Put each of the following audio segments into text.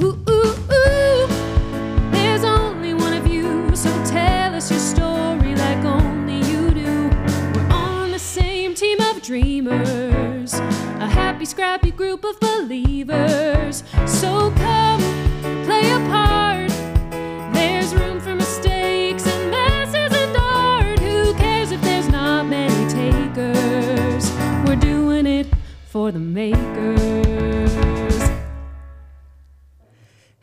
Ooh, ooh, ooh. There's only one of you, so tell us your story like only you do. We're on the same team of dreamers, a happy, scrappy group of believers. So come, play a part. There's room for mistakes and messes and art. Who cares if there's not many takers? We're doing it for the makers.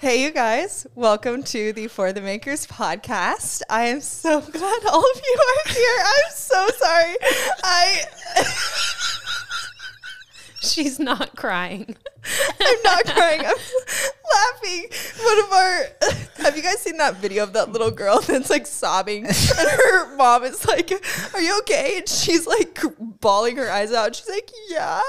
Hey, you guys. Welcome to the For the Makers podcast. I am so glad all of you are here. I'm so sorry. She's not crying. I'm not crying. I'm laughing. Have you guys seen that video of that little girl that's like sobbing and her mom is like, "Are you okay?" And she's like bawling her eyes out. She's like, "Yeah."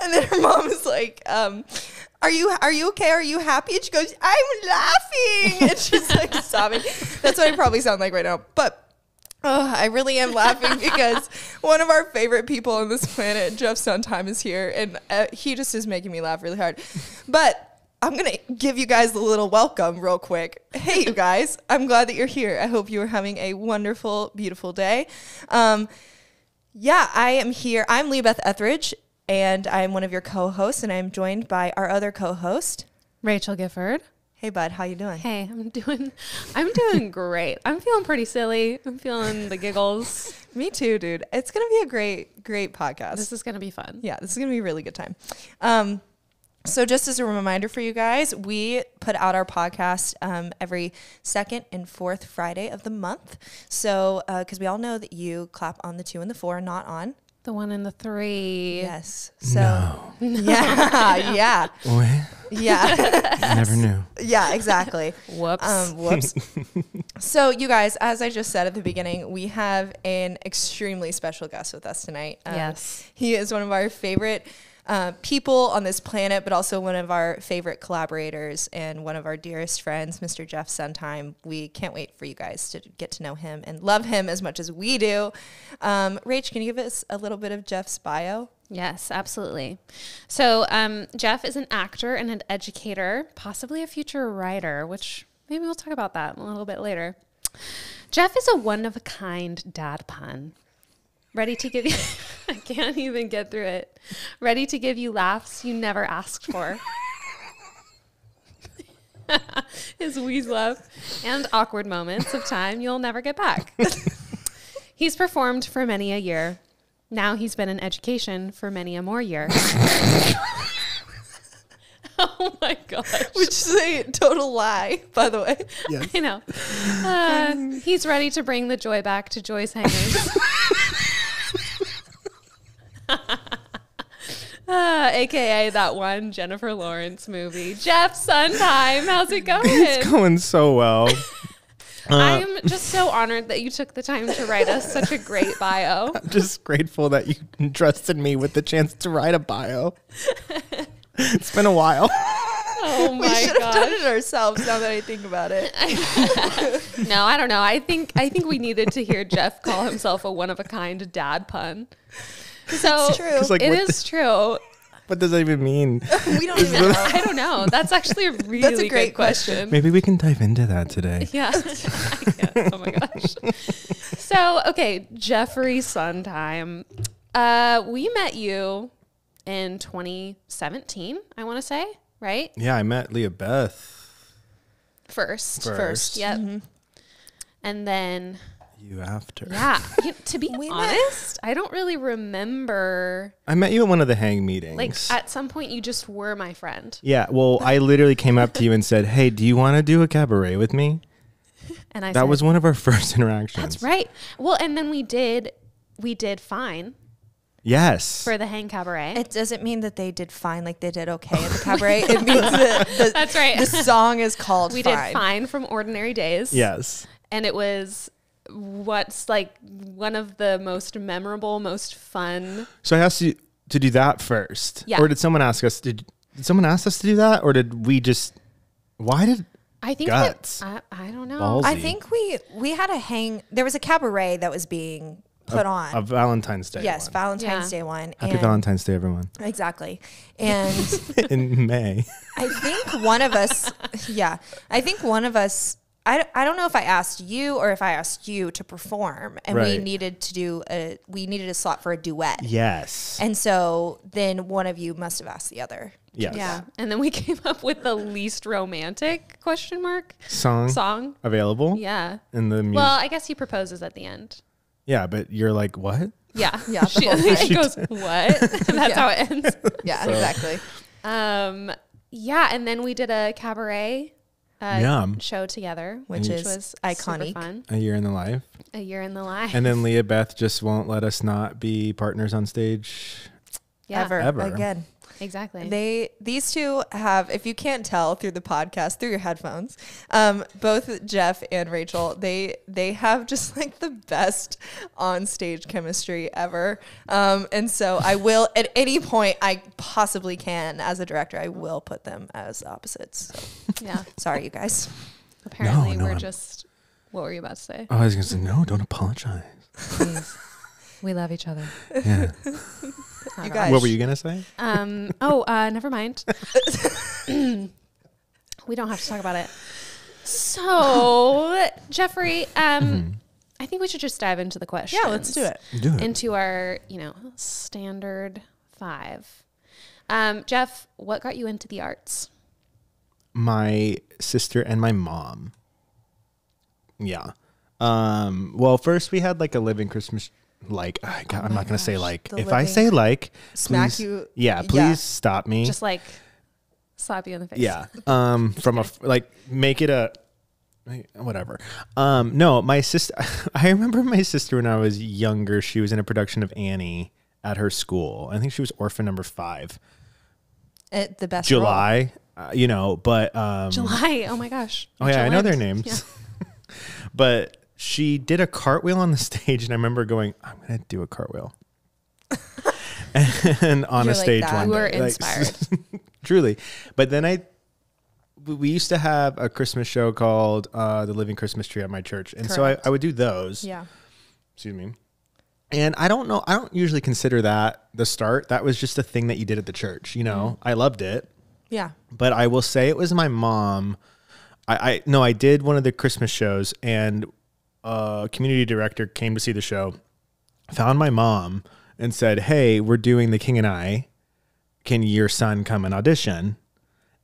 And then her mom is like, Are you okay? Are you happy? And she goes, "I'm laughing." And she's like sobbing. That's what I probably sound like right now. But I really am laughing because one of our favorite people on this planet, Jeff Sundheim, is here. And he just is making me laugh really hard. But I'm going to give you guys a little welcome real quick. Hey, you guys. I'm glad that you're here. I hope you are having a wonderful, beautiful day. I am here. I'm Lee Beth Etheridge. And I'm one of your co-hosts, and I'm joined by our other co-host, Rachel Gifford. Hey, bud, how you doing? Hey, I'm doing great. I'm feeling pretty silly. I'm feeling the giggles. Me too, dude. It's gonna be a great podcast. This is gonna be fun. Yeah, this is gonna be a really good time. So just as a reminder for you guys, we put out our podcast every second and fourth Friday of the month. So because we all know that you clap on the 2 and the 4, not on the 1 and the 3. Yes. So yeah. What? Yeah. I never knew. Yeah, exactly. Whoops. So you guys, as I just said at the beginning, we have an extremely special guest with us tonight. Yes. He is one of our favorite people on this planet, but also one of our favorite collaborators and one of our dearest friends, Mr. Jeff Sundheim. We can't wait for you guys to get to know him and love him as much as we do. Rach, can you give us a little bit of Jeff's bio? Yes, absolutely. So Jeff is an actor and an educator, possibly a future writer, which maybe we'll talk about that a little bit later. Jeff is a one-of-a-kind dad pun. Ready to give you, I can't even get through it. Ready to give you laughs you never asked for. His wheeze laugh and awkward moments of time you'll never get back. He's performed for many a year. Now he's been in education for many a more year. Oh my gosh. Which is a total lie, by the way. Yes. I know. He's ready to bring the joy back to Joy's Hangers. AKA that one Jennifer Lawrence movie. Jeff Sundheim, how's it going? It's going so well. I'm just so honored that you took the time to write us such a great bio. I'm just grateful that you entrusted me with the chance to write a bio. It's been a while. Oh my We should have done gosh. it ourselves now that I think about it. No, I don't know. I think we needed to hear Jeff call himself a one-of-a-kind dad pun. So It's true. Like, it what is true. What does that even mean? We don't even know. I don't know. That's actually a really That's a great good question. Maybe we can dive into that today. Yeah. Oh my gosh. So, okay, Jeffrey Sundheim. We met you in 2017, I want to say, right? Yeah, I met Leah Beth First. Yep. Mm-hmm. And then, you after. yeah, to be We met. honest, I don't really remember. I met you at one of the hang meetings. Like, at some point, you just were my friend. Yeah, well, I literally came up to you and said, "Hey, do you want to do a cabaret with me?" And I That said, was one of our first interactions. that's right. Well, and then we did fine Yes. for the Hang Cabaret. It doesn't mean that they did fine, like they did okay at the cabaret. It means that That's right. the song is called We Fine. did Fine from Ordinary Days. Yes. And it was what's like one of the most memorable, most fun. So I asked you to do that first. Yeah. Or did someone ask us? Did someone ask us to do that? Or did we just, why did, I think Guts. I don't know. Balls. I think we had a hang. There was a cabaret that was being put on. A Valentine's Day. Yes, one. Valentine's Day one. Happy Valentine's Day, everyone. Exactly. And In May. I think one of us, I don't know if I asked you or if I asked you to perform, and we Right. needed a slot for a duet. Yes. And so then one of you must have asked the other. Yes. Yeah. And then we came up with the least romantic ? Song. Available. Yeah. In the music. Well, I guess he proposes at the end. Yeah, but you're like, what? Yeah. Yeah, She, the whole she goes, what? And that's how it ends. Yeah, exactly. Yeah. And then we did a cabaret show together, Which was is super iconic. fun. A year in the life. A year in the life. And then Leah Beth just won't let us not be partners on stage. Yeah. Ever. Ever. Again. Exactly. These two have, if you can't tell through the podcast, through your headphones, both Jeff and Rachel, they have just like the best on stage chemistry ever. And so I will, at any point I possibly can, as a director, I will put them as opposites. So, Yeah. sorry, you guys. Apparently No, we're I'm- just, what were you about to say? Oh, I was going to say, no, don't apologize. Please. We love each other. Yeah. You guys. What were you going to say? Never mind. We don't have to talk about it. So, Jeffrey, I think we should just dive into the questions. Yeah, let's do it. Do it. Into our, standard 5. Jeff, what got you into the arts? My sister and my mom. Yeah. Well, first we had like a living Christmas, I'm not going to say like. the If I living- say like, Smack please, you- Yeah, please yeah. stop me. Just like slap you in the face. Yeah. From make it a whatever. No, my sister, I remember my sister when I was younger, she was in a production of Annie at her school. I think she was orphan number 5. At the best role. July, but July. Oh my gosh. oh yeah, I know their July. names. Yeah. But she did a cartwheel on the stage, and I remember going, I'm going to do a cartwheel. And on You're a like stage that. one You day. were inspired. Truly. But then we used to have a Christmas show called The Living Christmas Tree at my church. And so Correct. I would do those. Yeah. Excuse me. And I don't usually consider that the start. That was just a thing that you did at the church. I loved it. Yeah. But I will say it was my mom. I did one of the Christmas shows, and a community director came to see the show, found my mom, and said, "Hey, we're doing The King and I. Can your son come and audition?"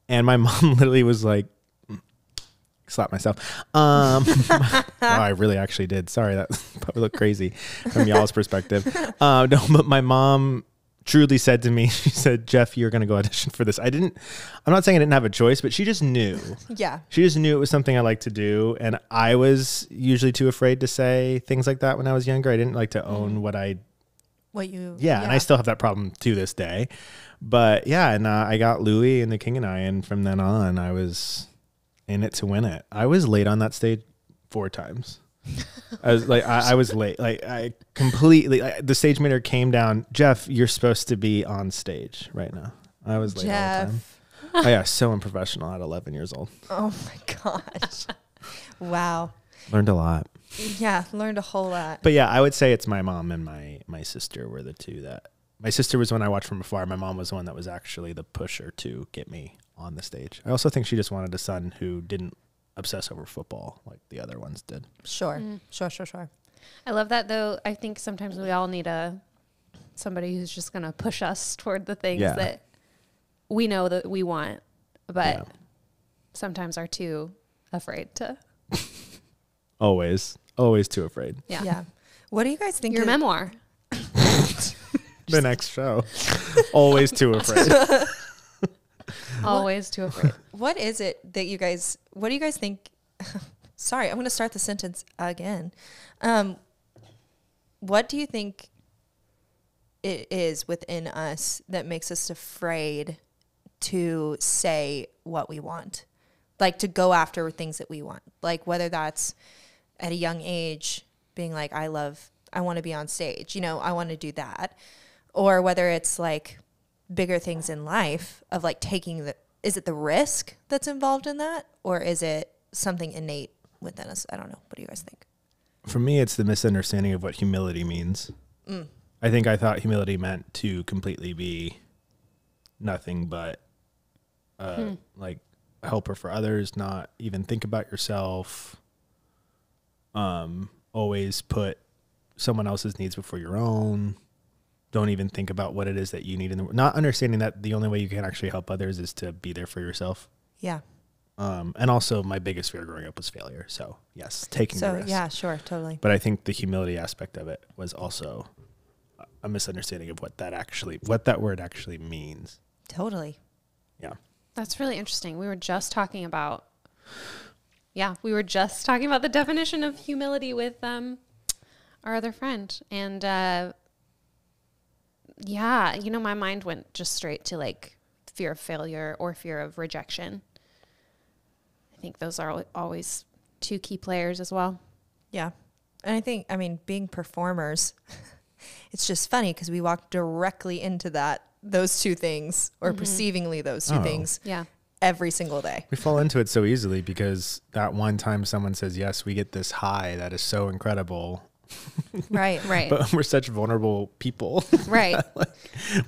And my mom literally was like, slap myself. Wow, I really actually did. Sorry, that probably looked crazy from y'all's perspective. No, but my mom truly said to me, she said, "Jeff, you're going to go audition for this." I'm not saying I didn't have a choice, but she just knew. Yeah. She just knew it was something I liked to do. And I was usually too afraid to say things like that when I was younger. I didn't like to own what I, and I still have that problem to this day. But yeah, and I got Louis and The King and I, and from then on, I was in it to win it. I was late on that stage 4 times. I was late. I completely, the stage manager came down. "Jeff, you're supposed to be on stage right now." I was late all the time. Oh yeah, so unprofessional at 11 years old. Oh my gosh. Wow. Learned a lot. Yeah. Learned a whole lot. But yeah, I would say it's my mom and my sister were the two that. My sister was one I watched from afar. My mom was the one that was actually the pusher to get me on the stage. I also think she just wanted a son who didn't obsess over football like the other ones did. Sure. Sure. I love that though. I think sometimes we all need somebody who's just going to push us toward the things that we know that we want, but sometimes are too afraid to. Always too afraid. Yeah. Yeah. What do you guys think? Your memoir. The next show. Always too afraid. Always too afraid. What is it that what do you guys think? Sorry, I'm going to start the sentence again. What do you think it is within us that makes us afraid to say what we want? Like to go after things that we want. Like whether that's at a young age being like, I want to be on stage, I want to do that. Or whether it's like bigger things in life of like is it the risk that's involved in that? Or is it something innate within us? I don't know. What do you guys think? For me, it's the misunderstanding of what humility means. I think I thought humility meant to completely be nothing but like a helper for others, not even think about yourself. Always put someone else's needs before your own. Don't even think about what it is that you need in the world. Not understanding that the only way you can actually help others is to be there for yourself. Yeah. And also my biggest fear growing up was failure. So yes, taking the risk. Yeah, sure. Totally. But I think the humility aspect of it was also a misunderstanding of what that word actually means. Totally. Yeah. That's really interesting. We were just talking about the definition of humility with our other friend. And my mind went just straight to like fear of failure or fear of rejection. I think those are always two key players as well. Yeah. And I think, being performers, it's just funny because we walk directly into those two things, or perceivingly those two things. Yeah. Every single day. We fall into it so easily because that one time someone says yes, we get this high that is so incredible. Right. But we're such vulnerable people. Right. Like,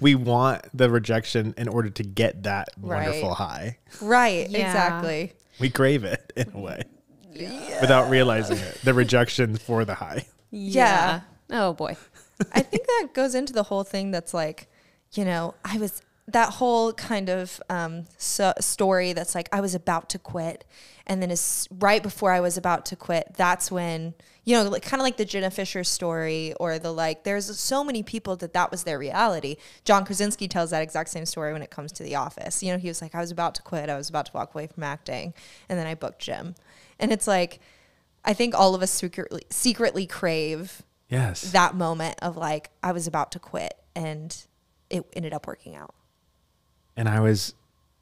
we want the rejection in order to get that wonderful high. Right. Yeah. Exactly. We crave it in a way without realizing it. The rejection for the high. Yeah. Oh boy. I think that goes into the whole thing that's like, that whole kind of story that's like, I was about to quit. And then right before I was about to quit, that's when, kind of like the Jenna Fisher story, or there's so many people that was their reality. John Krasinski tells that exact same story when it comes to The Office. He was like, I was about to quit. I was about to walk away from acting. And then I booked Jim. And it's like, I think all of us secretly crave that moment of like, I was about to quit and it ended up working out. And I was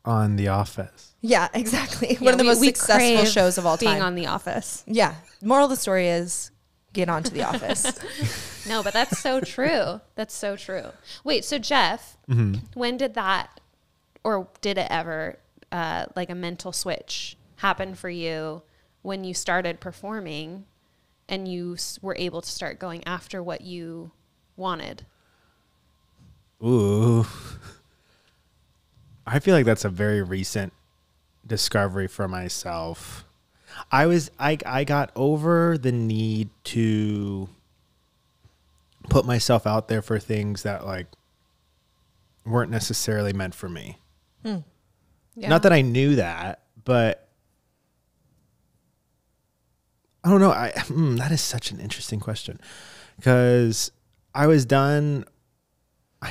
on The Office. Yeah, exactly. One of the most successful shows of all time. Being on The Office. Yeah. Moral of the story is get onto The Office. No, but that's so true. That's so true. Wait, so Jeff, when did that, or did it ever, like a mental switch happen for you when you started performing and you were able to start going after what you wanted? Ooh. I feel like that's a very recent discovery for myself. I got over the need to put myself out there for things that like weren't necessarily meant for me. Yeah. Not that I knew that, but I don't know. That is such an interesting question, because I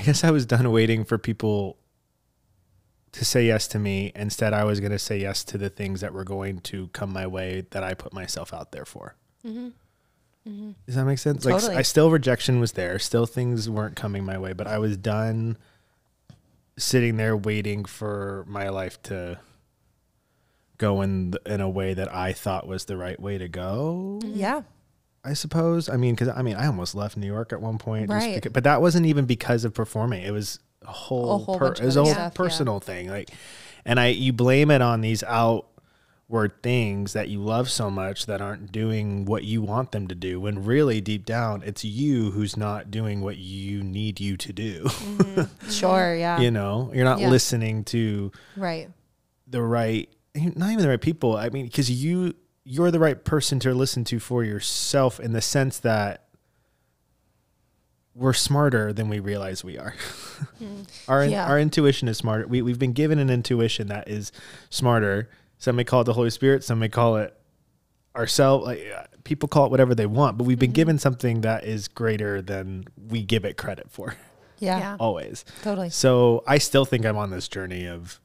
guess I was done waiting for people to say yes to me. Instead, I was going to say yes to the things that were going to come my way that I put myself out there for. Mm-hmm. Mm-hmm. Does that make sense? Totally. Like, rejection was there. Still things weren't coming my way, but I was done sitting there waiting for my life to go in a way that I thought was the right way to go. Yeah. I suppose. I I almost left New York at one point. Right. But that wasn't even because of performing. It was a whole personal thing. Like, and you blame it on these outward things that you love so much that aren't doing what you want them to do, when really deep down it's you who's not doing what you need you to do. Mm-hmm. Sure. Yeah. You're not listening to the right, not even the right people. Because you're the right person to listen to for yourself, in the sense that we're smarter than we realize we are. Our intuition is smarter. We've been given an intuition that is smarter. Some may call it the Holy Spirit. Some may call it ourselves. Like, people call it whatever they want, but we've been given something that is greater than we give it credit for. Yeah. Always. Totally. So I still think I'm on this journey of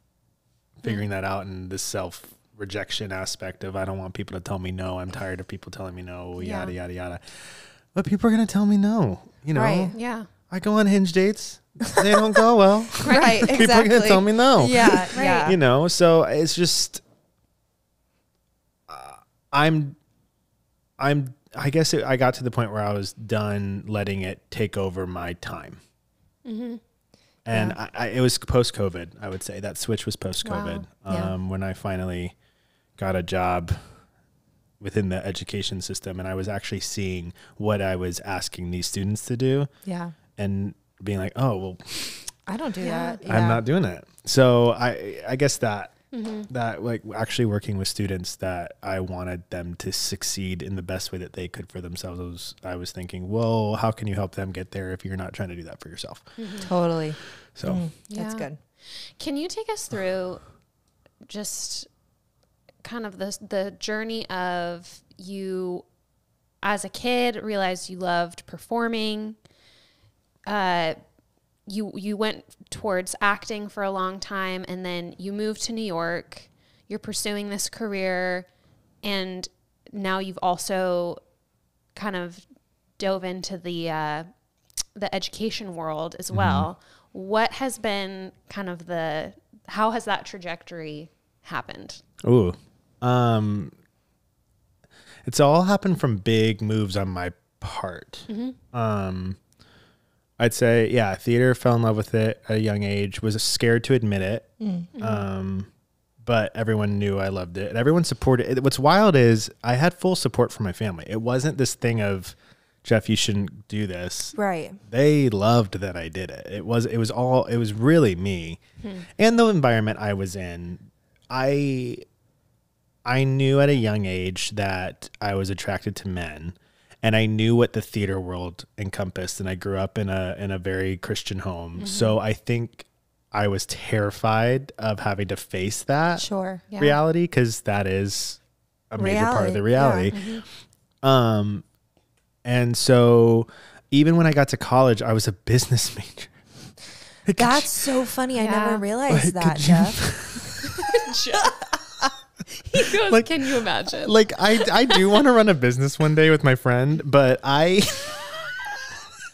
figuring that out, and this self-rejection aspect of, I don't want people to tell me no. I'm tired of people telling me no, yada, yada, yada. But people are going to tell me no, Right. Yeah. I go on Hinge dates. They don't go well. Right. Exactly. People are going to tell me no. Yeah. Right. Yeah. So it's just, I guess I got to the point where I was done letting it take over my time. Mm-hmm. And it was post-COVID, I would say. That switch was post-COVID. Wow. When I finally got a job within the education system, and I was actually seeing what I was asking these students to do. Yeah. And being like, oh, well, I don't do that. I'm not doing it. So I guess that like actually working with students, that I wanted them to succeed in the best way that they could for themselves. I was thinking, well, how can you help them get there if you're not trying to do that for yourself? Totally. So That's good. Can you take us through just kind of the journey of you as a kid realized you loved performing? You went towards acting for a long time, and then you moved to New York. You're pursuing this career, and now you've also kind of dove into the education world as well. What has been kind of how has that trajectory happened? Ooh. It's all happened from big moves on my part. I'd say, yeah, theater, fell in love with it at a young age, was scared to admit it. But everyone knew I loved it and everyone supported it. What's wild is I had full support from my family. It wasn't this thing of, Jeff, you shouldn't do this. Right. They loved that I did it. It was really me and the environment I was in. I knew at a young age that I was attracted to men, and I knew what the theater world encompassed. And I grew up in a very Christian home. So I think I was terrified of having to face that reality, because that is a major part of the reality. And so even when I got to college, I was a business major. That's so funny. I never realized that, Jeff. He goes, like, can you imagine? Like, I do want to run a business one day with my friend, but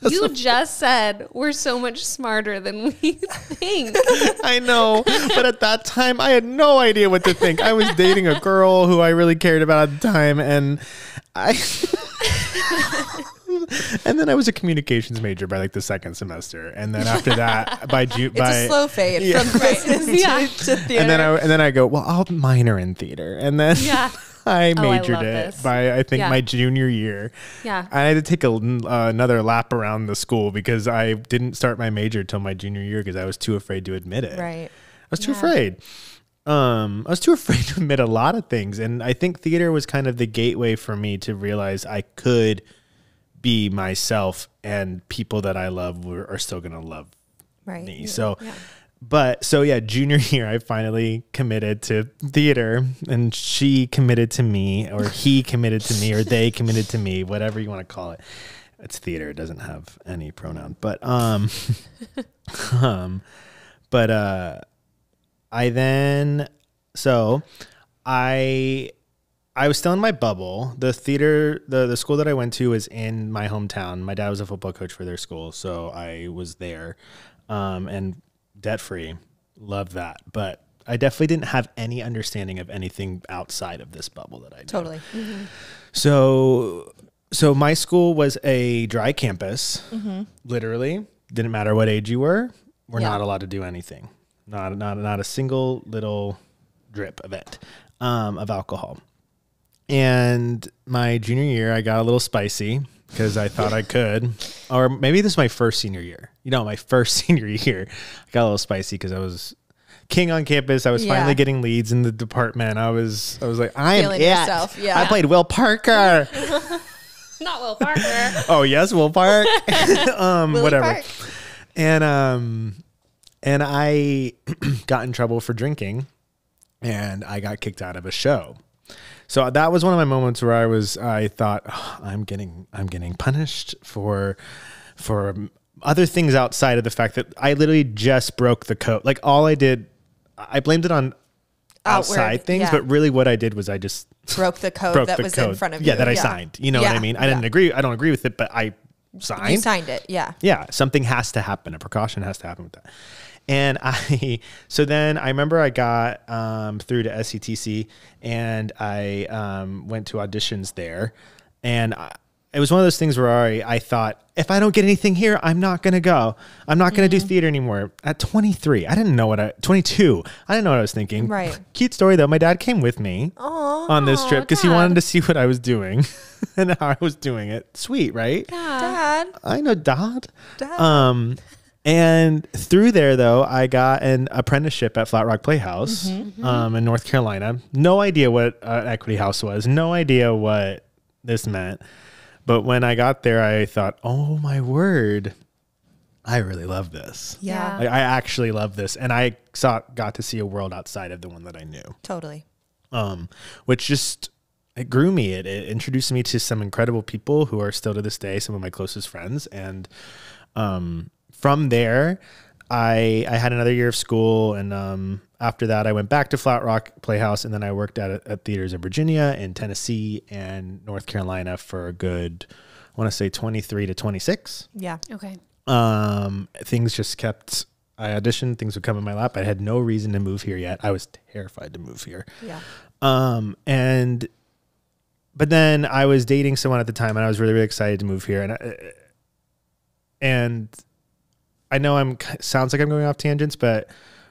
You just said we're so much smarter than we think. I know, but at that time, I had no idea what to think. I was dating a girl who I really cared about at the time, and and then I was a communications major by like the second semester, and then after that, it's a slow fade from business to theater. And then I go, well, I'll minor in theater, and then I majored by I think my junior year. Yeah, I had to take another lap around the school because I didn't start my major till my junior year because I was too afraid to admit it. Right, I was too afraid. I was too afraid to admit a lot of things, and I think theater was kind of the gateway for me to realize I could be myself, and people that I love are still going to love me. So, junior year, I finally committed to theater, and she committed to me, or he committed to me, or they committed to me, whatever you want to call it. It's theater. It doesn't have any pronoun, but, I was still in my bubble. The theater, the school that I went to was in my hometown. My dad was a football coach for their school, so I was there, and debt-free. Loved that. But I definitely didn't have any understanding of anything outside of this bubble that I did. Totally. So my school was a dry campus, literally. Didn't matter what age you were. We're not allowed to do anything. Not a single little drip of it, of alcohol. And my junior year, I got a little spicy because I thought I could. Or maybe this is my first senior year. My first senior year, I got a little spicy because I was king on campus. I was finally getting leads in the department. I was like, I am it. Yourself, I played Will Parker. Not Will Parker. Oh, yes, Will Park. Whatever. Park. And I got in trouble for drinking, and I got kicked out of a show. So that was one of my moments where I thought, I'm getting punished for other things outside of the fact that I literally just broke the code. Like all I did, I blamed it on outside things, but really what I did was I just broke the code that was in front of you. Yeah, that I signed. You know what I mean? I didn't agree. I don't agree with it, but I signed. You signed it. Yeah. Yeah. Something has to happen. A precaution has to happen with that. And so then I remember I got through to SCTC, and I went to auditions there, and it was one of those things where I thought, if I don't get anything here, I'm not going to go. I'm not going to do theater anymore. At 23, 22, I didn't know what I was thinking. Right. Cute story though. My dad came with me on this trip because he wanted to see what I was doing and how I was doing it. Sweet, right? Dad. I know Todd. And through there, though, I got an apprenticeship at Flat Rock Playhouse in North Carolina. No idea what an equity house was. No idea what this meant. But when I got there, I thought, oh, my word, I really love this. Yeah. Like, I actually love this. And I got to see a world outside of the one that I knew. Totally. Which just, it grew me. It introduced me to some incredible people who are still to this day some of my closest friends. And from there, I had another year of school, and after that, I went back to Flat Rock Playhouse, and then I worked at theaters in Virginia, in Tennessee, and North Carolina for a good, I want to say 23 to 26. Yeah. Okay. Things just kept. I auditioned, things would come in my lap. I had no reason to move here yet. I was terrified to move here. Yeah. But then I was dating someone at the time, and I was really, really excited to move here, and I know sounds like I'm going off tangents, but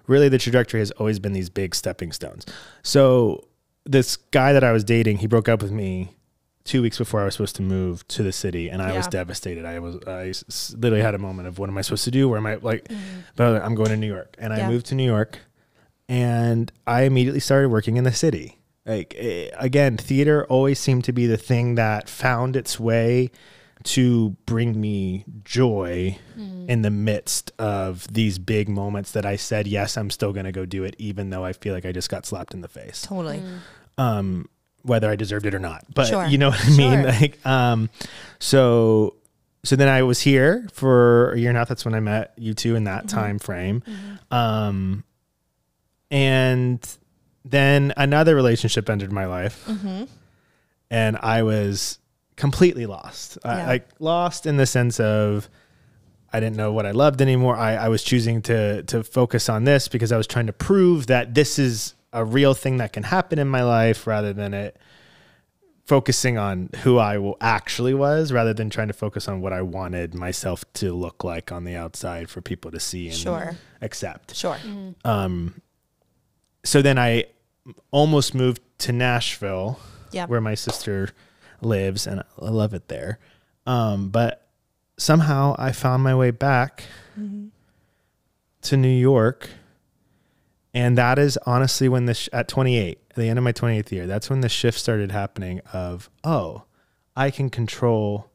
really the trajectory has always been these big stepping stones. So this guy that I was dating, he broke up with me 2 weeks before I was supposed to move to the city, and I was devastated. I literally had a moment of, what am I supposed to do? Where am I, but I'm going to New York, and I moved to New York, and I immediately started working in the city. Again, theater always seemed to be the thing that found its way to bring me joy in the midst of these big moments that I said, yes, I'm still going to go do it, even though I feel like I just got slapped in the face. Totally. Whether I deserved it or not, but you know what I mean? So then I was here for a year and a half. That's when I met you two in that time frame. And then another relationship entered my life, and I was completely lost. Like lost in the sense of I didn't know what I loved anymore. I was choosing to focus on this because I was trying to prove that this is a real thing that can happen in my life, rather than it focusing on who I actually was, rather than trying to focus on what I wanted myself to look like on the outside for people to see and accept. So then I almost moved to Nashville, where my sister lives, and I love it there. But somehow I found my way back to New York. And that is honestly when at 28, at the end of my 28th year, that's when the shift started happening of, I can control.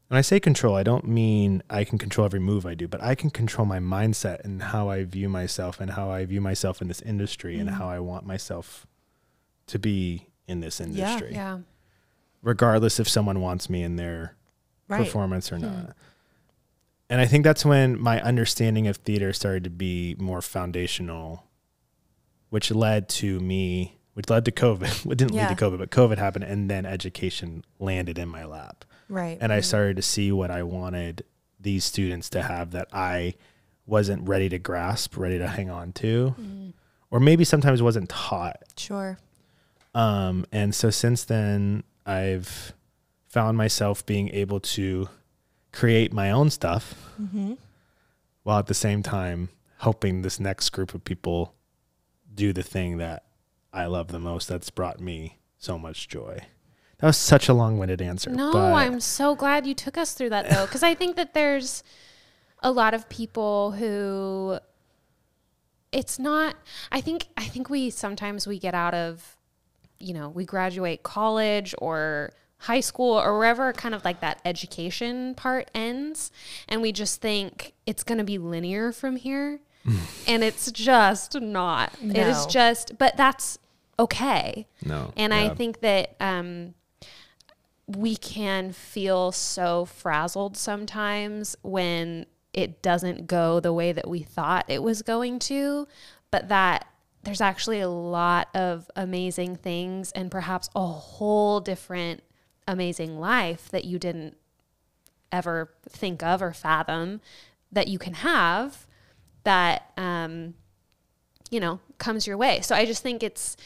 When I say control, I don't mean I can control every move I do, but I can control my mindset and how I view myself and how I view myself in this industry and how I want myself to be in this industry. Yeah. Regardless if someone wants me in their performance or not. And I think that's when my understanding of theater started to be more foundational, which led to COVID. It didn't lead to COVID, but COVID happened, and then education landed in my lap. Right. And I started to see what I wanted these students to have that I wasn't ready to grasp, ready to hang on to, or maybe sometimes wasn't taught. Sure. And so since then, I've found myself being able to create my own stuff while at the same time helping this next group of people do the thing that I love the most, that's brought me so much joy. That was such a long-winded answer. No, but I'm so glad you took us through that, though, because I think that there's a lot of people who it's not. I think we sometimes we get out of, we graduate college or high school or wherever kind of like that education part ends, and we just think it's going to be linear from here, and it's just not. No. It is just, but that's okay. No. And I think that we can feel so frazzled sometimes when it doesn't go the way that we thought it was going to, but that there's actually a lot of amazing things and perhaps a whole different amazing life that you didn't ever think of or fathom that you can have that, comes your way. So I just think it's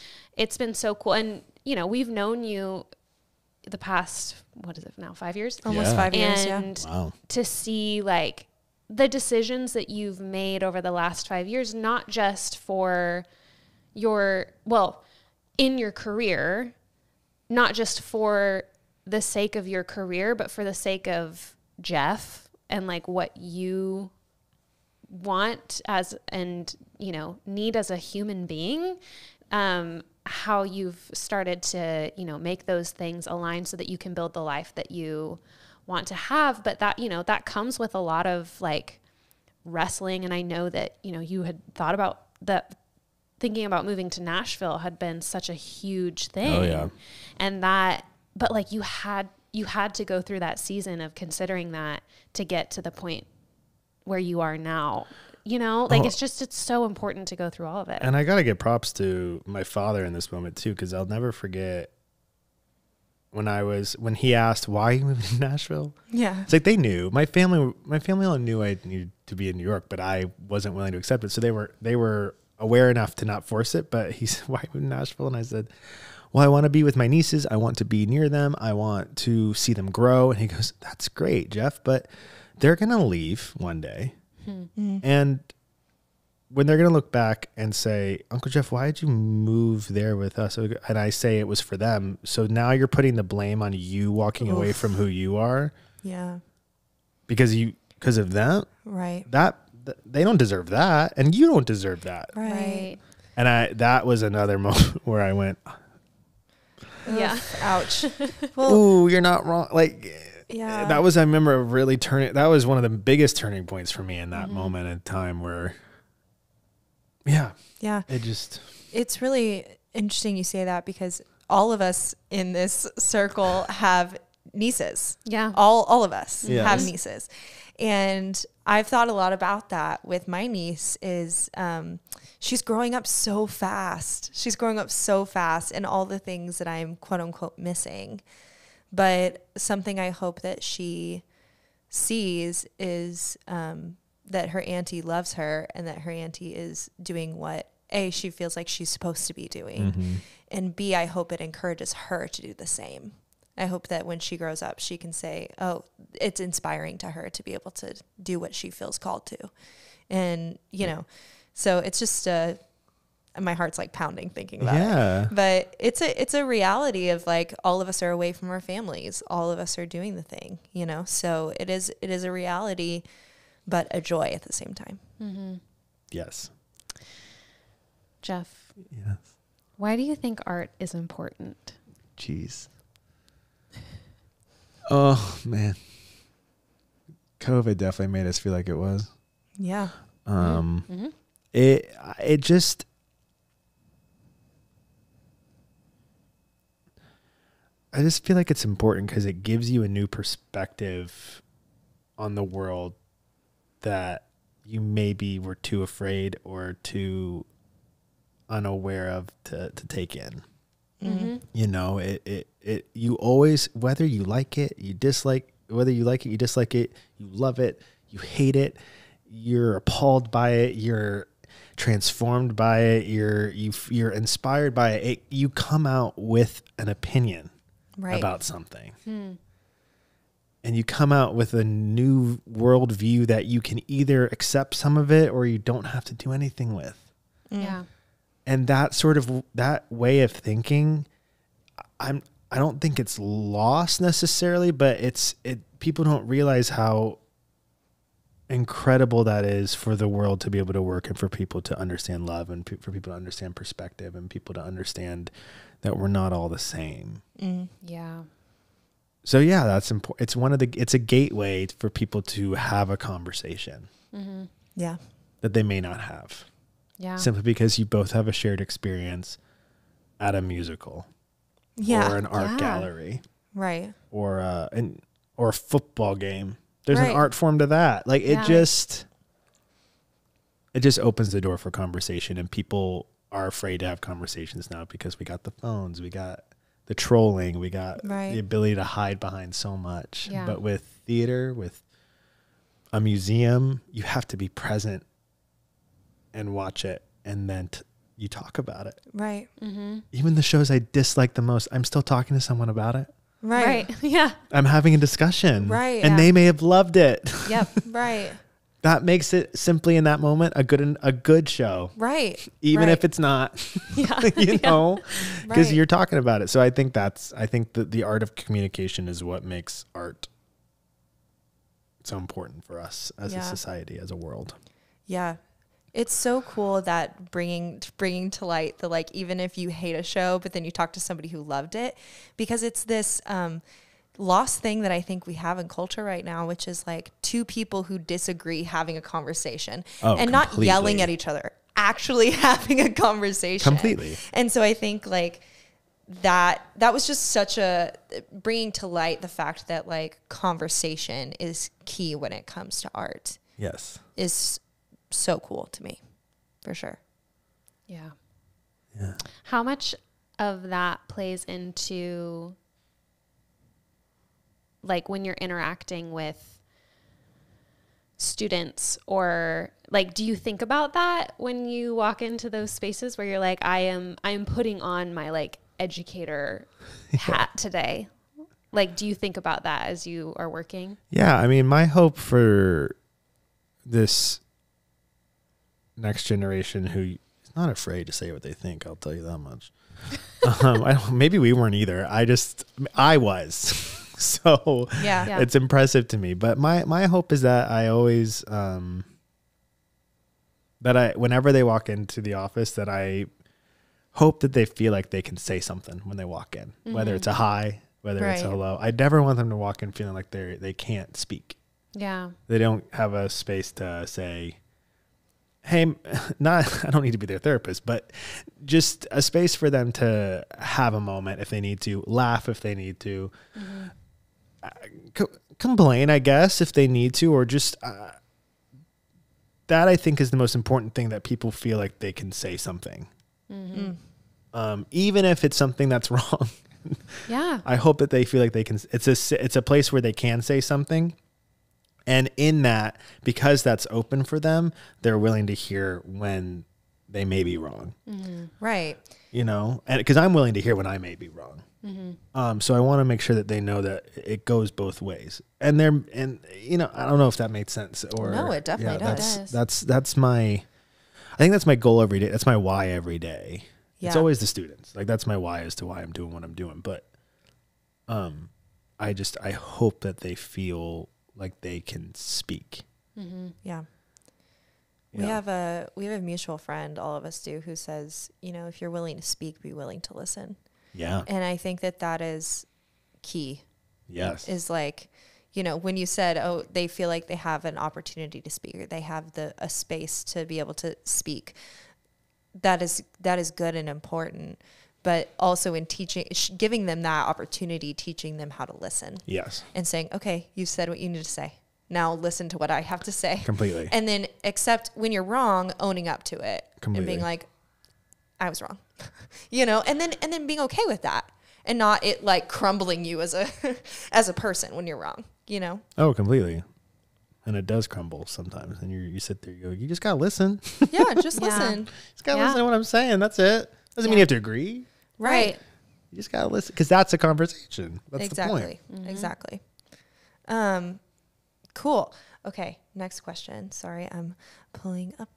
been so cool. And, we've known you the past, what is it now, 5 years? Almost 5 years, And Wow. to see like the decisions that you've made over the last 5 years, not just for in your career, not just for the sake of your career, but for the sake of Jeff and like what you want need as a human being, how you've started to, make those things align so that you can build the life that you want to have. But that, that comes with a lot of like wrestling. And I know that, you had thought about that, thinking about moving to Nashville had been such a huge thing. Oh, yeah. And that, but like you had to go through that season of considering that to get to the point where you are now, it's so important to go through all of it. And I got to give props to my father in this moment too, because I'll never forget when he asked, why are you moving to Nashville? Yeah. It's like they knew. My family all knew I needed to be in New York, but I wasn't willing to accept it. So they were aware enough to not force it. But he said, why move to Nashville? And I said, well, I want to be with my nieces. I want to be near them. I want to see them grow. And he goes, that's great, Jeff, but they're going to leave one day. Mm-hmm. And when they're going to look back and say, Uncle Jeff, why did you move there with us? And I say it was for them. So now you're putting the blame on you walking away from who you are. Yeah. Because of them. Right. They don't deserve that. And you don't deserve that. Right. And that was another moment where I went, yeah. Ouch. Well, ooh, you're not wrong. Like, yeah. That was, I remember really that was one of the biggest turning points for me in that moment in time where, yeah. It's really interesting you say that because all of us in this circle have nieces. Yeah. All of us have nieces. And I've thought a lot about that with my niece is she's growing up so fast. And all the things that I'm quote unquote missing. But something I hope that she sees is that her auntie loves her and that her auntie is doing what A, she feels like she's supposed to be doing. Mm-hmm. And B, I hope it encourages her to do the same. I hope that when she grows up, she can say, oh, it's inspiring to her to be able to do what she feels called to. And, so it's just my heart's like pounding thinking about it. But it's a reality of like all of us are away from our families. All of us are doing the thing, so it is a reality, but a joy at the same time. Mm-hmm. Yes. Jeff. Yes. Why do you think art is important? Jeez. Oh man. COVID definitely made us feel like it was. Yeah. It just, I just feel like it's important because it gives you a new perspective on the world that you maybe were too afraid or too unaware of to take in. Mm-hmm. You always, whether you like it, you dislike, whether you like it, you dislike it, you love it, you hate it, you're appalled by it, you're transformed by it, you're inspired by it, you come out with an opinion about something. And you come out with a new worldview that you can either accept some of it or you don't have to do anything with. Yeah. And that way of thinking, I don't think it's lost necessarily, but people don't realize how incredible that is for the world to be able to work and for people to understand love and for people to understand perspective and people to understand that we're not all the same. Yeah. So yeah, that's important. It's a gateway for people to have a conversation. Yeah. That they may not have. Yeah. Simply because you both have a shared experience at a musical. Yeah. Or an art gallery. Right. Or a football game. There's an art form to that. Like it just opens the door for conversation, and people are afraid to have conversations now because we got the phones, we got the trolling, we got the ability to hide behind so much. Yeah. But with theater, with a museum, you have to be present and watch it, and then you talk about it. Right. Even the shows I dislike the most, I'm still talking to someone about it. Right. Yeah. I'm having a discussion. Right. And they may have loved it. Yep. Right. That makes it simply in that moment a good show. Right. Even right. if it's not, Yeah. you know, because Right. you're talking about it. So I think that the art of communication is what makes art so important for us as a society, as a world. Yeah. It's so cool that bringing to light the, like, even if you hate a show, but then you talk to somebody who loved it, because it's this lost thing that I think we have in culture right now, which is like two people who disagree having a conversation and not yelling at each other, actually having a conversation. Completely. And so I think like that was just such a bringing to light the fact that like conversation is key when it comes to art. Yes. Is so cool to me, for sure. Yeah. Yeah. How much of that plays into like when you're interacting with students, or like, do you think about that when you walk into those spaces where you're like, I am putting on my like educator hat today? Like, do you think about that as you are working? Yeah. I mean, my hope for this next generation who is not afraid to say what they think, I'll tell you that much. Maybe we weren't either. I was. So Yeah. it's impressive to me. But my hope is that I always, whenever they walk into the office, that I hope that they feel like they can say something when they walk in, whether it's a hi, whether it's a hello. I never want them to walk in feeling like they can't speak. Yeah. They don't have a space to say, hey, I don't need to be their therapist, but just a space for them to have a moment if they need to, laugh if they need to, complain, I guess, if they need to, or just that I think is the most important thing, that people feel like they can say something. Even if it's something that's wrong. Yeah. I hope that they feel like they can, it's a place where they can say something. And in that, because that's open for them, they're willing to hear when they may be wrong. Right. You know, and because I'm willing to hear when I may be wrong. So I want to make sure that they know that it goes both ways. And you know, I don't know if that made sense, or No, it definitely does. That's my, I think that's my goal every day. That's my why every day. Yeah. It's always the students. Like, that's my why as to why I'm doing what I'm doing. But I hope that they feel like they can speak. Yeah. We have a mutual friend, all of us do, who says, you know, if you're willing to speak, be willing to listen. Yeah. And I think that is key. Yes. Is like, you know, when you said, oh, they feel like they have an opportunity to speak, or they have a space to be able to speak. That is good and important, but also in teaching, giving them that opportunity, teaching them how to listen. Yes. And saying, okay, you said what you need to say. Now listen to what I have to say. Completely. And then accept when you're wrong, owning up to it. Completely. And being like, I was wrong. You know, and then being okay with that, and not it like crumbling you as a person when you're wrong, you know? Oh, completely. And it does crumble sometimes. And you sit there, you go, you just got to listen. Yeah, just listen. Just got to listen to what I'm saying. That's it. Doesn't mean you have to agree. Right. You just got to listen, because that's a conversation. That's Exactly. the point. Exactly. Cool. Okay. Next question. Sorry, I'm pulling up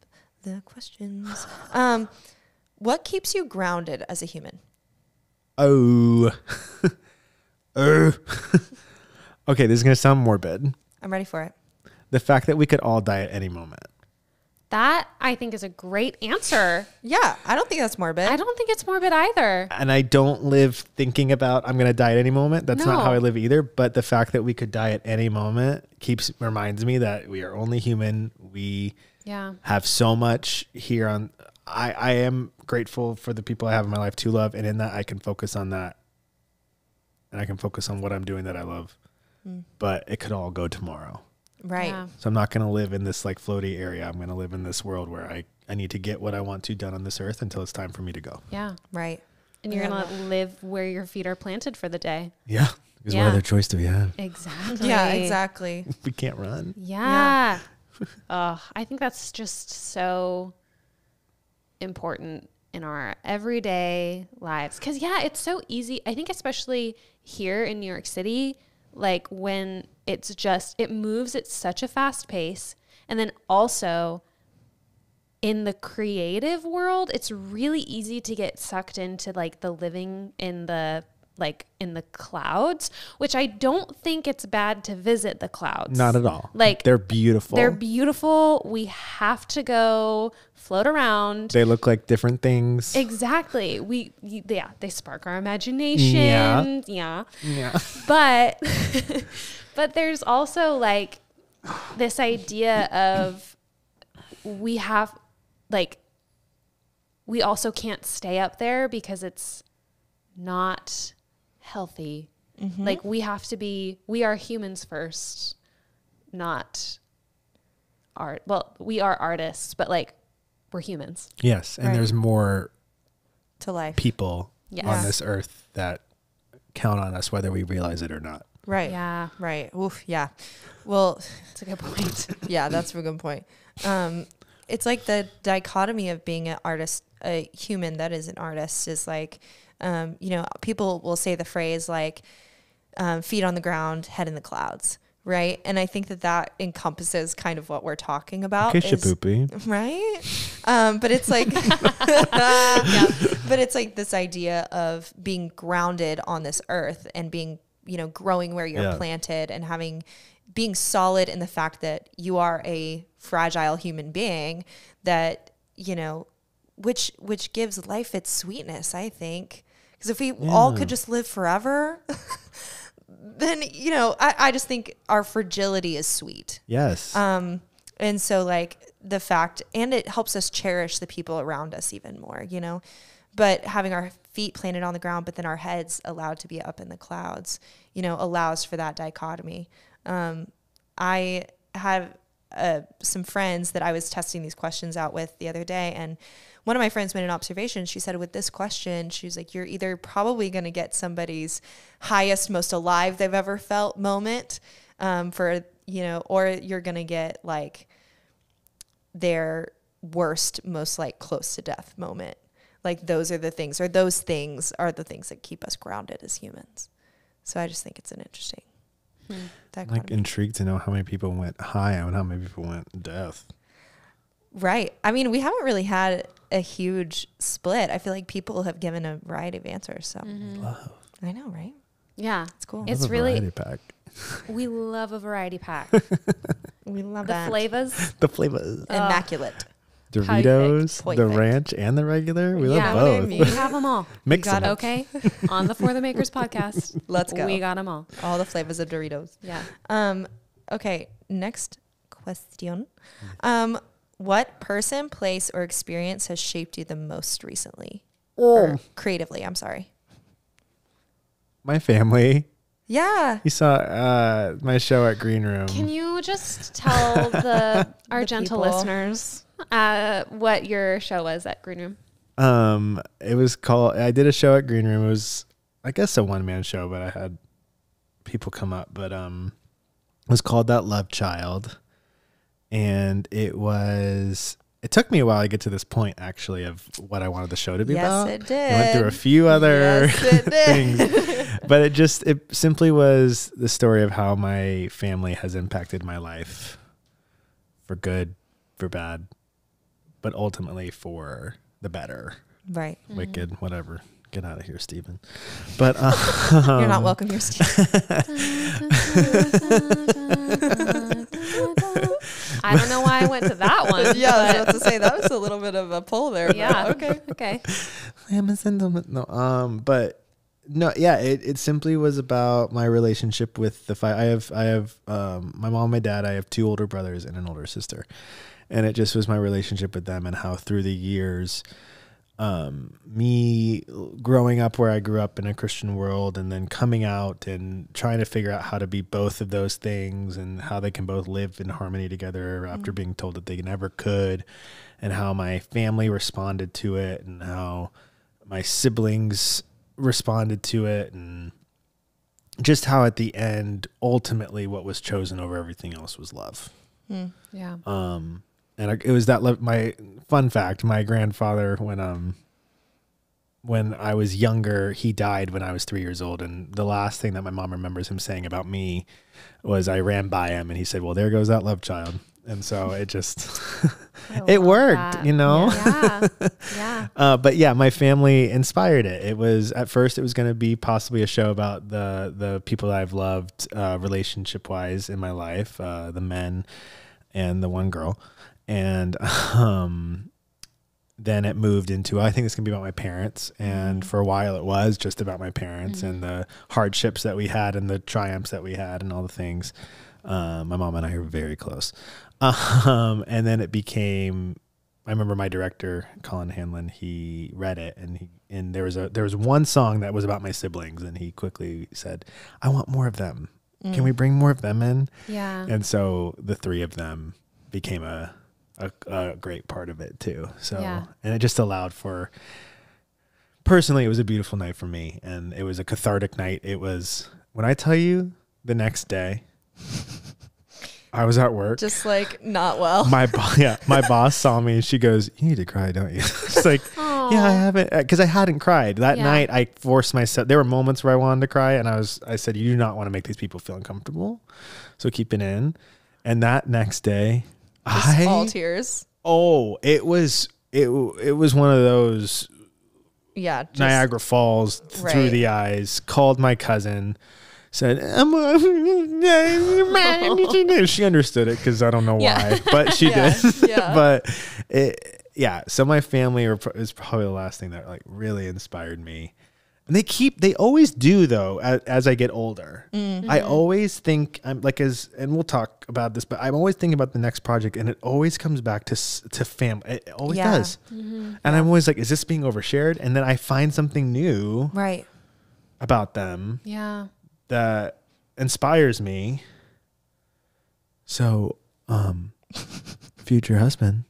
the questions. What keeps you grounded as a human? Oh. Okay, this is going to sound morbid. I'm ready for it. The fact that we could all die at any moment. That, I think, is a great answer. Yeah, I don't think that's morbid. I don't think it's morbid either. And I don't live thinking about I'm going to die at any moment. That's not how I live either. But the fact that we could die at any moment reminds me that we are only human. We have so much here on. I am grateful for the people I have in my life to love. And in that, I can focus on that. And I can focus on what I'm doing that I love. But it could all go tomorrow. Right. Yeah. So I'm not going to live in this like floaty area. I'm going to live in this world where I need to get what I want to done on this earth until it's time for me to go. Yeah. Right. And you're going to live where your feet are planted for the day. Yeah. Because what other choice do we have? Exactly. Yeah, exactly. We can't run. Yeah. I think that's just so important in our everyday lives. Because, yeah, it's so easy. I think especially here in New York City, like when it's just, it moves at such a fast pace. And then also in the creative world, it's really easy to get sucked into like the living in the clouds, which I don't think it's bad to visit the clouds. Not at all. Like they're beautiful. They're beautiful. We have to go float around. They look like different things. Exactly. They spark our imagination. Yeah. But but there's also like this idea of we also can't stay up there because it's not healthy. Mm-hmm. Like we are humans first, not art. Well, we are artists, but like we're humans. Yes. And there's more to life people on this earth that count on us, whether we realize it or not. Right. Yeah. Right. Oof. Yeah. Well, that's a good point. Yeah, that's a good point. It's like the dichotomy of being an artist, a human that is an artist is like, people will say the phrase like, feet on the ground, head in the clouds. Right. And I think that encompasses kind of what we're talking about. Okay, Shapoopy. Right. But it's like, but it's like this idea of being grounded on this earth and being, growing where you're planted and being solid in the fact that you are a fragile human being that, which gives life its sweetness, I think. Because if we all could just live forever, then, I just think our fragility is sweet. Yes. And so like the fact, and it helps us cherish the people around us even more, but having our feet planted on the ground, but then our heads allowed to be up in the clouds, allows for that dichotomy. I have some friends that I was testing these questions out with the other day, and one of my friends made an observation. She said with this question, she was like, you're either probably going to get somebody's highest, most alive they've ever felt moment or you're going to get like their worst, most like close to death moment. Like those things are the things that keep us grounded as humans. So I just think it's an interesting dichotomy. Like intrigued to know how many people went high and how many people went death. Right. I mean, we haven't really had a huge split. I feel like people have given a variety of answers. So Love. I know, right? Yeah. It's cool. It's really variety pack. We love a variety pack. We love the that. flavors. The flavors. Immaculate. Doritos, Perfect. the ranch, and the regular. We love what I both. mean. We have them all. Mix them. Okay. On the For the Makers podcast. Let's go. We got them all. All the flavors of Doritos. Yeah. Okay. Next question. What person, place, or experience has shaped you the most recently? Or creatively, I'm sorry. My family. Yeah. You saw my show at Green Room. Can you just tell our gentle people. listeners what your show was at Green Room? It was called, I did a show at Green Room. It was, I guess, a one-man show, but I had people come up. But it was called That Love Child. And it took me a while to get to this point, actually, of what I wanted the show to be about. Yes, it did. I went through a few other things. But it simply was the story of how my family has impacted my life for good, for bad, but ultimately for the better. Right. Wicked, whatever. Get out of here, Steven. But you're not welcome here, Steve. I don't know why I went to that one. Yeah, I was about to say that was a little bit of a pull there. Yeah. Okay. I'm a sentiment. No, but no, yeah. It simply was about my relationship with the five. I have my mom, my dad. I have 2 older brothers and an older sister, and it just was my relationship with them and how through the years, me growing up where I grew up in a Christian world and then coming out and trying to figure out how to be both of those things and how they can both live in harmony together after being told that they never could, and how my family responded to it and how my siblings responded to it, and just how at the end, ultimately what was chosen over everything else was love. Yeah. And it was that love. My fun fact, my grandfather, when when I was younger, he died when I was 3 years old. And the last thing that my mom remembers him saying about me was I ran by him and he said, well, there goes that love child. And so it just, it worked, that. you know? Yeah. Yeah. But yeah, my family inspired it. It was, at first it was going to be possibly a show about the people that I've loved, relationship wise in my life, the men and the one girl. And, then it moved into, I think it's going to be about my parents. And for a while it was just about my parents and the hardships that we had and the triumphs that we had and all the things. My mom and I are very close. And then it became, I remember my director, Colin Hanlon, he read it and there was one song that was about my siblings and he quickly said, I want more of them. Can we bring more of them in? Yeah. And so the three of them became a great part of it too. So, and it just allowed for, personally, it was a beautiful night for me and it was a cathartic night. It was, when I tell you the next day, I was at work. Just like not well. My boss saw me and she goes, you need to cry, don't you? It's like, yeah, I haven't, because I hadn't cried. That night I forced myself. There were moments where I wanted to cry and I said, you do not want to make these people feel uncomfortable. So keep it in. And that next day, all tears. Oh, it was one of those Niagara Falls through the eyes. Called my cousin, said, she understood it because I don't know why, but she did. Yeah. But so my family is probably the last thing that like really inspired me. And they always do though, as I get older. I always think I'm like, and we'll talk about this, but I'm always thinking about the next project and it always comes back to family. It always does. And I'm always like, is this being overshared? And then I find something new about them that inspires me. So, future husband,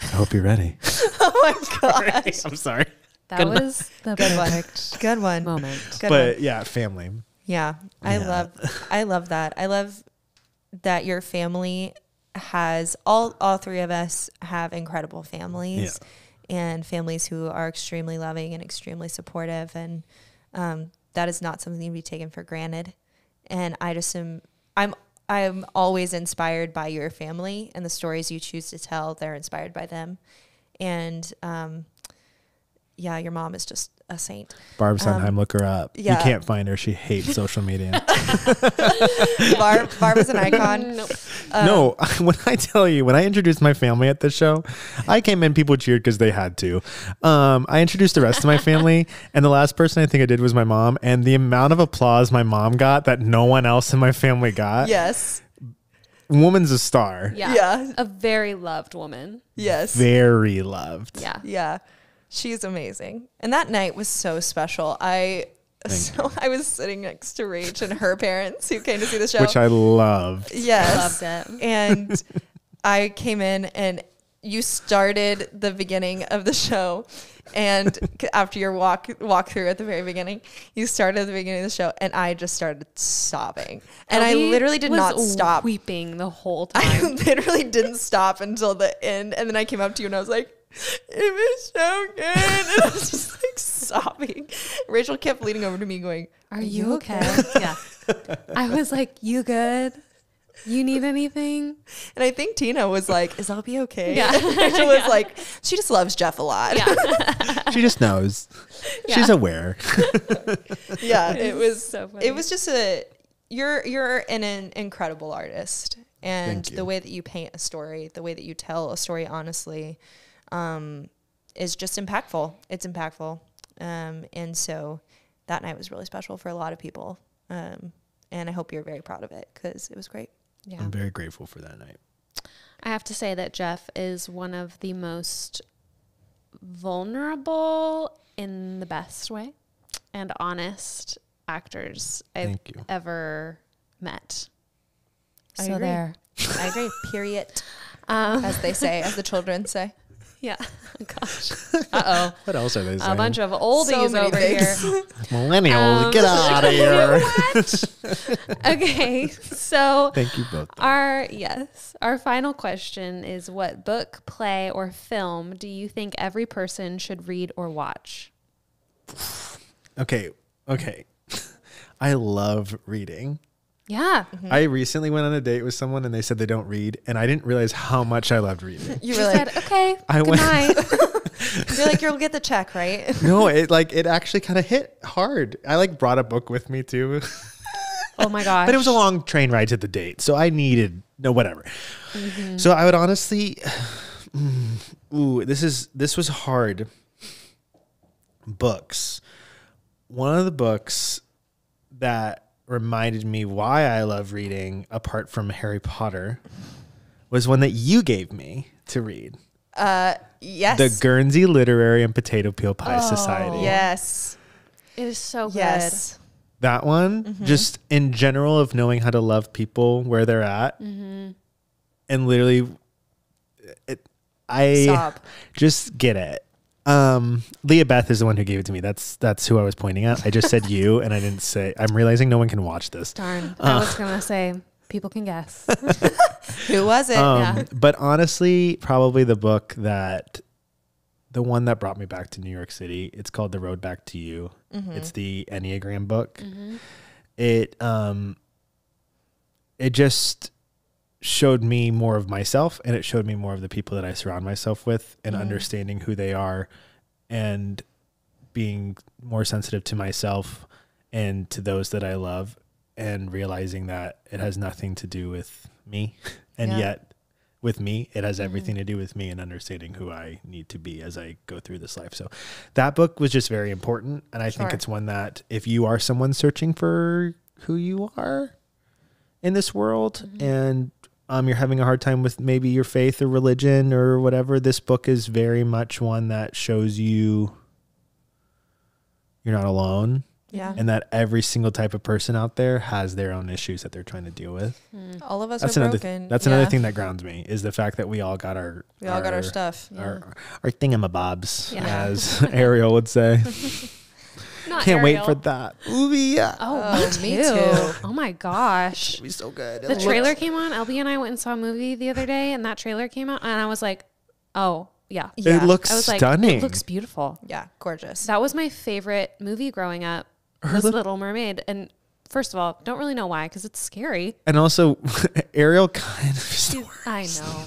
I hope you're ready. Oh my God. I'm sorry. That was the good one moment. But yeah, family. Yeah. I love that. I love that your family has all three of us have incredible families and families who are extremely loving and extremely supportive. And that is not something to be taken for granted. And I'm always inspired by your family and the stories you choose to tell. They're inspired by them. And, your mom is just a saint. Barb Sundheim, look her up. Yeah. You can't find her. She hates social media. Barb is an icon. Nope. No, when I introduced my family at this show, I came in, people cheered because they had to. I introduced the rest of my family, and the last person I think I did was my mom, and the amount of applause my mom got that no one else in my family got. Yes. Woman's a star. Yeah. A very loved woman. Yes. Very loved. Yeah. Yeah. She's amazing. And that night was so special. I was sitting next to Rach and her parents who came to see the show. Which I loved. Yes. Loved it. And I came in and you started the beginning of the show. And after your walk through at the very beginning, you started at the beginning of the show and I just started sobbing. And I literally did not stop. Weeping the whole time. I literally didn't stop until the end. And then I came up to you and I was like, it was so good. And I was just like sobbing. Rachel kept leaning over to me going, Are you okay? Yeah. I was like, you good? You need anything? And I think Tina was like, is Albie okay? Yeah. Rachel was like, she just loves Jeff a lot. Yeah. She just knows. She's aware. Yeah. It was so funny. It was just you're an incredible artist. And the way that you paint a story, the way that you tell a story honestly, is just impactful. It's impactful. And so that night was really special for a lot of people. And I hope you're very proud of it because it was great. Yeah. I'm very grateful for that night. I have to say that Jeff is one of the most vulnerable in the best way and honest actors I've ever met. I So agree. there. I agree. Period. As they say, as the children say. Yeah. Gosh. Uh-oh. What else are they saying? A bunch of oldies So many over things. here. Millennials, get out of here. What? Okay. So Thank you both. our final question is, what book, play, or film do you think every person should read or watch? Okay. I love reading. Yeah. I recently went on a date with someone and they said they don't read, and I didn't realize how much I loved reading. You She were like, said, okay, I good went- night. you're like, you'll get the check, right? No, it actually kind of hit hard. I like brought a book with me too. Oh my gosh. But it was a long train ride to the date, so I needed whatever. So I would honestly, this was hard. Books. One of the books that reminded me why I love reading, apart from Harry Potter, was one that you gave me to read. Yes. The Guernsey Literary and Potato Peel Pie Society. Yes. It is so good. Yes. That one, just in general of knowing how to love people where they're at, and literally, I Stop. just get it. Leah Beth is the one who gave it to me. That's who I was pointing at. I just said you, and I didn't say. I'm realizing no one can watch this. Darn. I was going to say, people can guess. Who was it? Yeah. But honestly, probably the one that brought me back to New York City. It's called The Road Back to You. It's the Enneagram book. It just showed me more of myself, and it showed me more of the people that I surround myself with, and understanding who they are, and being more sensitive to myself and to those that I love, and realizing that it has nothing to do with me. And yet with me, it has everything to do with me and understanding who I need to be as I go through this life. So that book was just very important. And I think it's one that if you are someone searching for who you are in this world, and you're having a hard time with maybe your faith or religion or whatever, this book is very much one that shows you you're not alone. Yeah. And that every single type of person out there has their own issues that they're trying to deal with. All of us That's are another broken. that's another thing that grounds me, is the fact that we all got our stuff. our thingamabobs, Yeah. as Ariel would say. Not Can't wait Ariel. for that. Ooh, yeah. Oh, me me too. too. Oh my gosh. It'll be so good. The trailer came on. LB and I went and saw a movie the other day, and that trailer came out, and I was like, oh, yeah. Yeah. It looks I was like, stunning. it looks beautiful. Yeah. Gorgeous. That was my favorite movie growing up, was Little Mermaid. And first of all, don't really know why, because it's scary. And also, Ariel kind of is the worst. I know.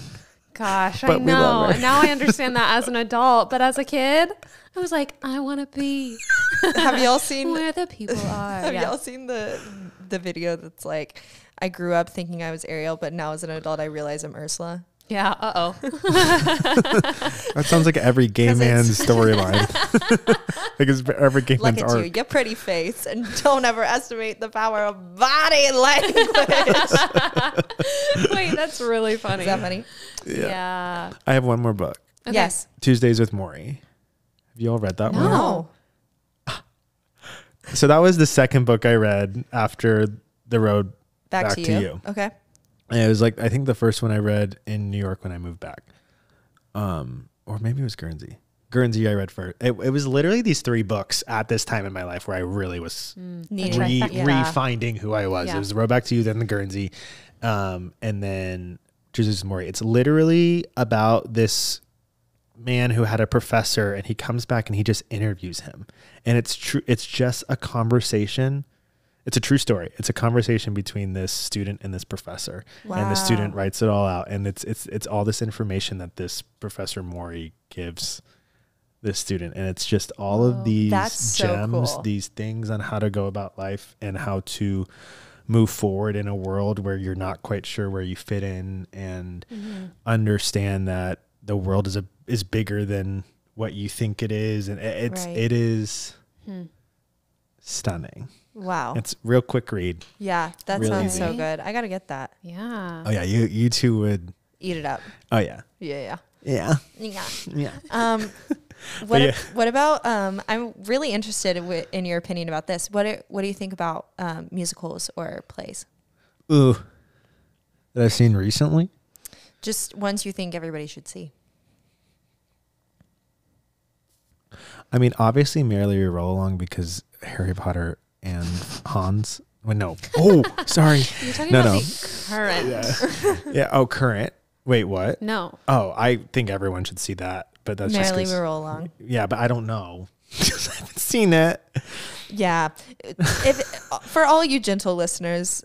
Gosh, But I we love know. her. And now I understand that as an adult. But as a kid, I was like, I want to be Have y'all seen where the people are. Have Yeah. y'all seen the video that's like, I grew up thinking I was Ariel, but now as an adult I realize I'm Ursula? Yeah. Uh-oh. That sounds like every gay 'Cause it's- man's storyline. Because every gay Look man's at you, arc. your pretty face, and don't ever estimate the power of body language. Wait, that's really funny. Is that funny? Yeah. I have one more book. Okay. Yes. Tuesdays with Maury. Have you all read that one? No. So that was the second book I read after The Road Back to you. Okay. And it was like, I think the first one I read in New York when I moved back. Or maybe it was Guernsey. Guernsey I read first. It was literally these three books at this time in my life where I really was refinding who I was. Yeah. It was The Road Back to You, then the Guernsey, and then Tuesdays with Maury. It's literally about this man who had a professor, and he comes back and he just interviews him. And it's true. It's just a conversation. It's a true story. It's a conversation between this student and this professor. Wow. And the student writes it all out. And it's all this information that this Professor Maury gives this student. And it's just all of these That's so gems, cool. these things on how to go about life and how to move forward in a world where you're not quite sure where you fit in, and understand that the world is bigger than what you think it is. And it is stunning. Wow. It's real quick read. Yeah, that Really sounds easy. so good. I gotta get that. Yeah. Oh yeah, you two would. Eat it up. Oh yeah, Yeah. yeah, Yeah. yeah. What about? I'm really interested in your opinion about this. What do you think about musicals or plays? Ooh, that I've seen recently. Just ones you think everybody should see. I mean, obviously, Merrily We Roll Along, because Harry Potter and Hans. Well, no. Oh, sorry. You're talking No, about no. the current. Yeah. Oh, current. Wait, what? No. Oh, I think everyone should see that, but that's Merrily just We 'cause- Roll Along. Yeah, but I don't know. I haven't seen it. Yeah. If for all you gentle listeners,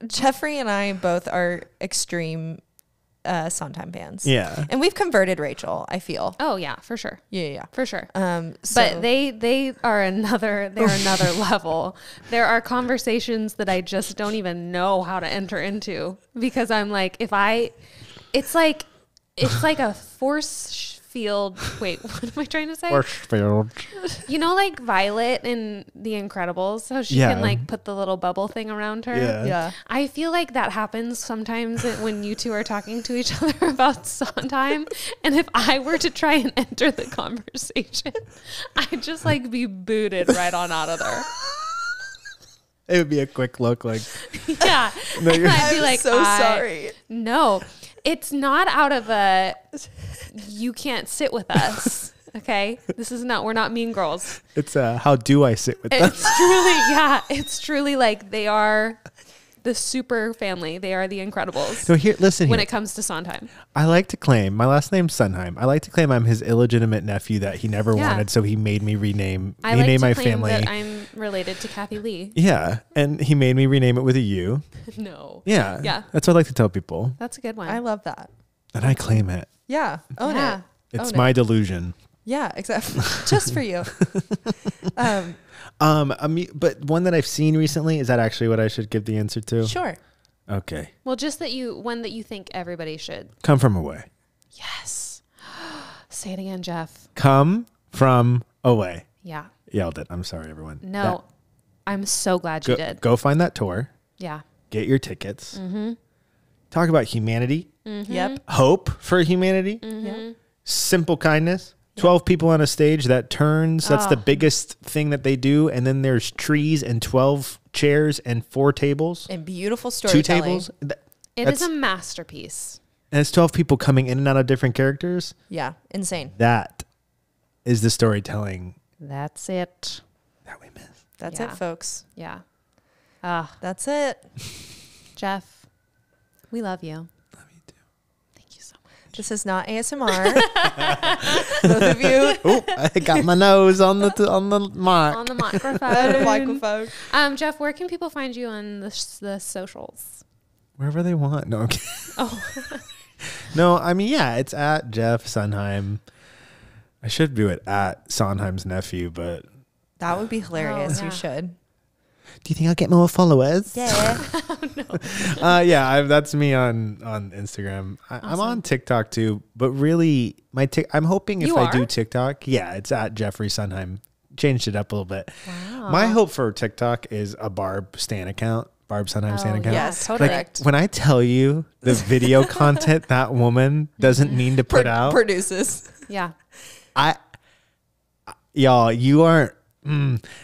Jeffrey and I both are extreme Sondheim fans. Yeah. And we've converted Rachel, I feel. Oh yeah, for sure. Yeah. For sure. So But they're another level. There are conversations that I just don't even know how to enter into because I'm like, it's like a force field. Wait, what am I trying to say? Force field. You know, like Violet in The Incredibles, how she Yeah. can like put the little bubble thing around her. yeah. I feel like that happens sometimes when you two are talking to each other about Sondheim. And if I were to try and enter the conversation, I'd just like be booted right on out of there. It would be a quick look like, Yeah. No, And I'd be I'm like, so sorry. No, it's not out of you can't sit with us. Okay. We're not mean girls. it's how do I sit with them? It's truly like they are the super family. They are the Incredibles So here, listen when here. it comes to Sondheim. I like to claim, my last name's Sundheim. I like to claim I'm his illegitimate nephew that he never Yeah. wanted, so he made me rename. I he like named to my claim family. that I'm related to Kathy Lee. Yeah, and he made me rename it with a U. No. Yeah. Yeah. That's what I like to tell people. That's a good one. I love that. And I claim it. Yeah. Own Yeah. it. It's Own my it. delusion. Yeah, exactly. Just for you. But one that I've seen recently, is that actually what I should give the answer to? Sure. Okay. Well, just one that you think everybody should. Come from away. Yes. Say it again, Jeff. Come from away. Yeah. Yelled it. I'm sorry, everyone. No, I'm so glad you did. Go find that tour. Yeah. Get your tickets. Mm-hmm. Talk about humanity. Mm-hmm. Yep. Hope for humanity. Yep. Simple kindness. 12 people on a stage that turns. That's the biggest thing that they do. And then there's trees and 12 chairs and 4 tables. And beautiful 2 storytelling. tables. It is a masterpiece. And it's 12 people coming in and out of different characters. Yeah. Insane. That is the storytelling That's it. that we miss. That's Yeah. it, folks. Yeah. That's it. Jeff, we love you. Love you too. Thank you so much. This is not ASMR. Both of you. Oh, I got my nose on the mic. On the microphone. Microphone. Jeff, where can people find you on the socials? Wherever they want. No, okay. Oh. No, I mean, yeah, it's at Jeff Sundheim. I should do it at Sondheim's nephew, but That would be hilarious. yeah. You should. do you think I'll get more followers? Yeah. Yeah, that's me on Instagram. I'm on TikTok too, but really, I'm hoping if You I do are? TikTok, yeah, it's at Jeffrey Sundheim. Changed it up a little bit. Wow. My hope for TikTok is a Barb Stan account. Barb Sundheim Stan account. yes, totally. correct. When I tell you the video content that woman doesn't mean to put out, Produces. Yeah. y'all, you aren't.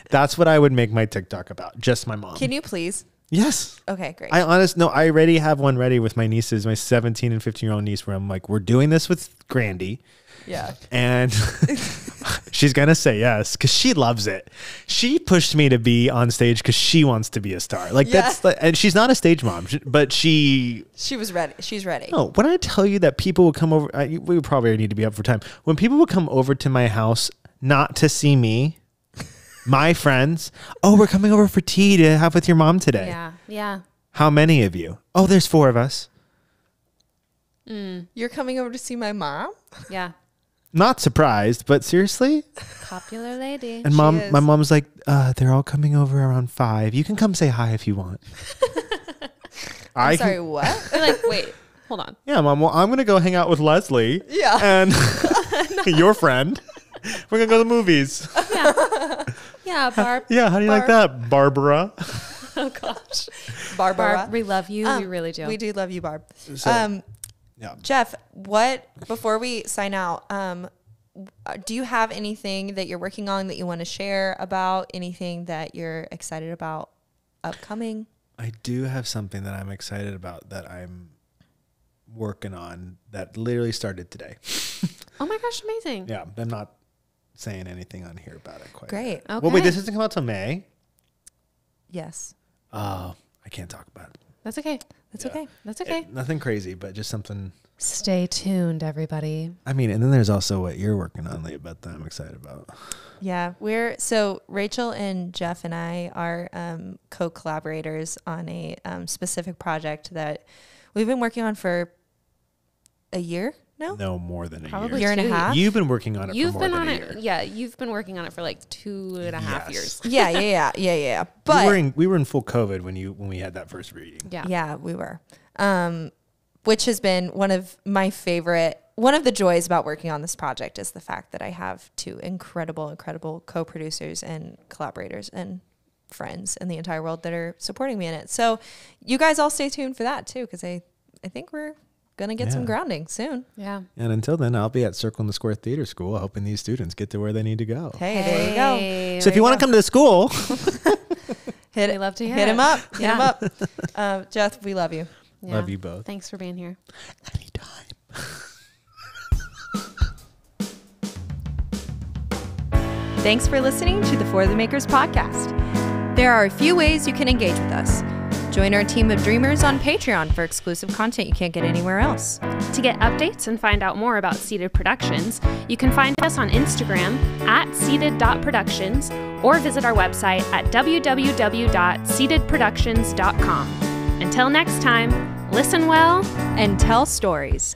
That's what I would make my TikTok about. Just my mom. Can you please? Yes. Okay, great. I already have one ready with my nieces, my 17 and 15-year-old niece, where I'm like, we're doing this with Grandy. Yeah. And she's going to say yes because she loves it. She pushed me to be on stage because she wants to be a star. Like Yeah. that's, and she's not a stage mom, but she She was ready. She's ready. No, when I tell you that people would come over, we would probably need to be up for time. When people would come over to my house not to see me, my friends, oh, we're coming over for tea to have with your mom today. Yeah. Yeah. How many of you? Oh, there's 4 of us. You're coming over to see my mom? Yeah. Not surprised, but seriously? Popular lady. And is. my mom's like, they're all coming over around 5. You can come say hi if you want. I'm sorry, what? You're like, wait, hold on. Yeah, Mom, well, I'm going to go hang out with Leslie. Yeah. And your friend. We're going to go to the movies. Yeah, Barb. Yeah, how do you like that, Barbara? Oh gosh. Barbara. Barb, we love you. We really do. We do love you, Barb. So, yeah. Jeff, before we sign out, do you have anything that you're working on that you want to share about? Anything that you're excited about upcoming? I do have something that I'm excited about that I'm working on that literally started today. Oh my gosh, amazing. Yeah, I'm not saying anything on here about it quite Great. yet. Okay. Well, wait, this doesn't come out till May. Yes. I can't talk about it. That's okay. That's Yeah. okay. That's okay. Nothing crazy, but just something Stay tuned, everybody. I mean, and then there's also what you're working on, Leah, that I'm excited about. Yeah, so Rachel and Jeff and I are co-collaborators on a specific project that we've been working on for a year now. No, more than a Probably year. Year and a half. You've been working on it You've for more been than on a it. year. Yeah, you've been working on it for like 2.5 years. Yeah. But we were in full COVID when we had that first reading. yeah, we were. Which has been one of the joys about working on this project is the fact that I have two incredible co-producers and collaborators and friends in the entire world that are supporting me in it. So you guys all stay tuned for that too, because I think we're going to get some grounding soon. Yeah. And until then, I'll be at Circle in the Square Theater School helping these students get to where they need to go. Hey, there you go. So if you want to come to the school, We'd love to hear hit it. him up. Hit Yeah. him up. Jeff, we love you. Yeah. Love you both. Thanks for being here. Anytime. Thanks for listening to the For the Makers podcast. There are a few ways you can engage with us. Join our team of dreamers on Patreon for exclusive content you can't get anywhere else. To get updates and find out more about Seated Productions, you can find us on Instagram at seated.productions or visit our website at www.seatedproductions.com. Until next time, listen well And tell stories.